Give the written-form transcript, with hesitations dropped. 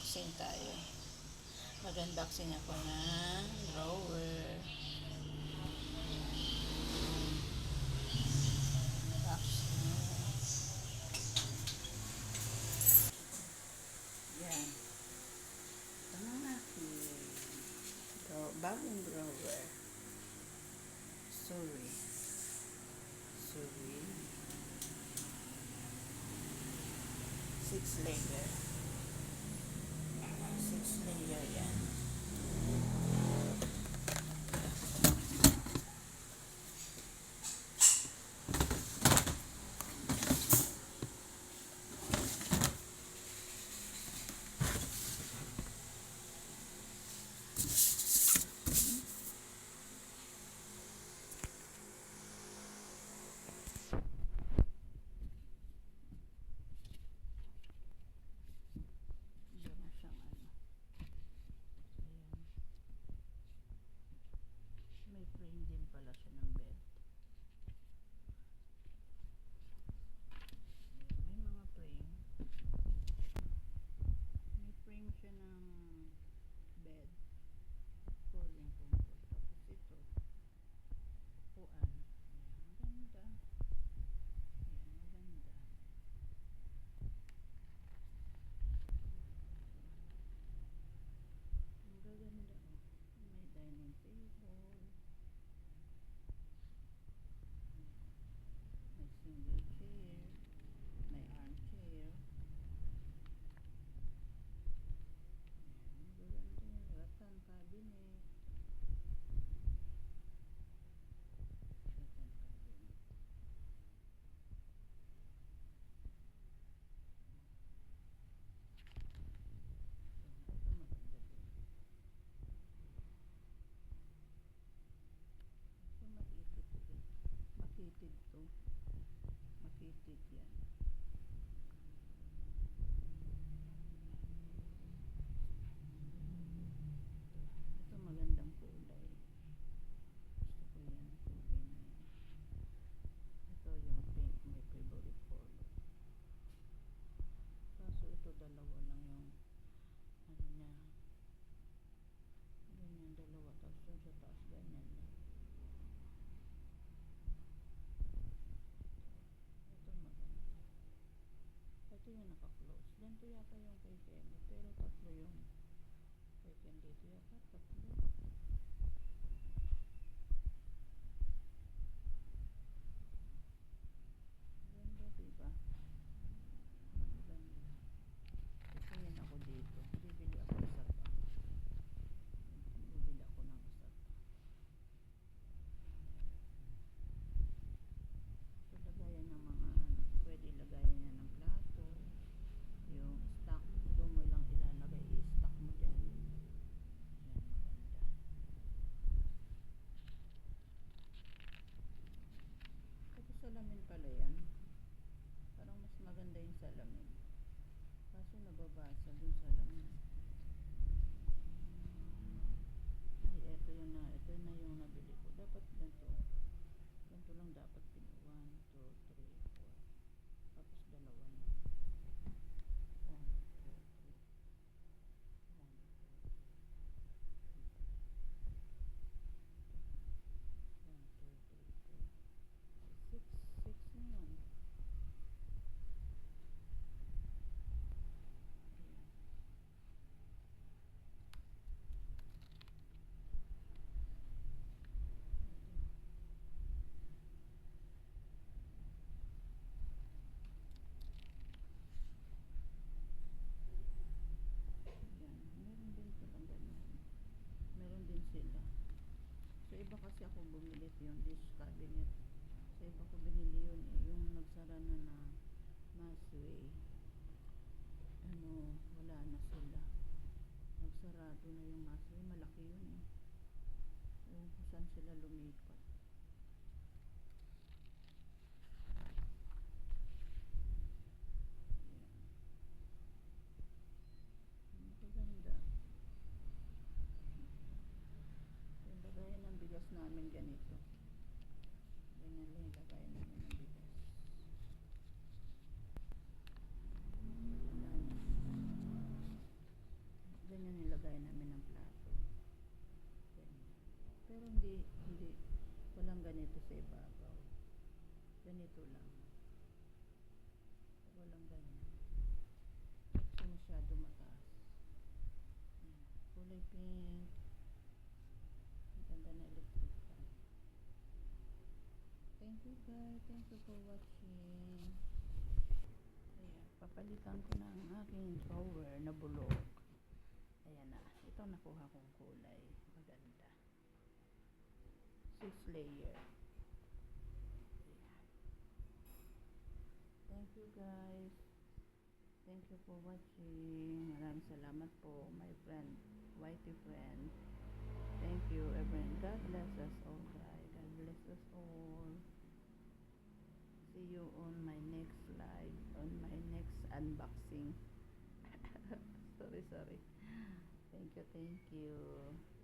mag-unboxing tayo. Mag-unboxing ako ng drawer. Box niya. Yan. Ito na aking bagong drawer. Sorry. 6 layer. 6 layer yan. Meron siyang ano. Ayan. May frame din pala siya ng bed. Ayan, may mga frame. May frame siya ng bed. Falling comfort. Tapos ito. Upuan. Ayan, maganda. Ayan, maganda. Ang gaganda, oh. May dining table. May single chair. May armchair. Ayan, magaganda yung rattan cabinet. Rattan cabinet. Ito maganda din. So maliit ito eh. Makitid to. Makitid yan. Ito magandang kulay. Gusto ko yan. Kulay na yan. Ito yung pink. My favorite color. Kaso ito dalawa lang yung ano niya. Ganyan dalawa. Tapos yung sa taas ganyan lang. Ito maganda. Ito yung naka-close. Ganito yata yung kay Kemi. Pero tatlo yung kay Ken dito yata. Tatlo. Ganda diba? Maganda. Tingin ako dito. Bibili ako isa pa. Bibili ako ng isa pa. Ito lagayan ng mga ano. Pwede lagayan niya ng plato. Yung stock. Doon mo lang ilalagay. I-stock mo dyan. Yan, maganda. Ito salamin pala yan. Parang mas maganda yung salamin. Kaso nababasag yung salamin. Ay, ito na yung nabili ko. Dapat ganito. Ganito lang dapat pin 1, 2, 3, 4. Tapos dalawa na. 1, 2, 3. 1, 2, 3. 1, 2, 3, 4. 6. 6 na yun. Ayan. Yan, meron din palang ganyan. Meron din sila. Sa iba kasi ako bumili yung dish cabinet. Sa iba ko binili yun eh. Yung nagsara na na Masway. Ano, wala na sila. Nagsarado na yung Masway. Malaki yun eh. Kung saan sila lumipat. Maganda. Yung lagayan ng bigas namin ganito. Ganyan lang yung lagayan namin ng bigas. hindi, walang ganito sa ibabaw. Ganito lang. Walang ganyan. Kasi masyado mataas. Ayan. Kulay pink. Ang ganda na electric fan. Thank you guys. Thank you for watching. Ayan. Papalitan ko na ang aking drawer na bulok. Ayan na. Ito nakuha kong kulay. Maganda. 6 layer. Ayan. Thank you guys. Thank you for watching. Maraming salamat po, my friend, Whitey friend. Thank you, everyone. God bless us all, guys. God bless us all. See you on my next live, on my next unboxing. Sorry. Thank you.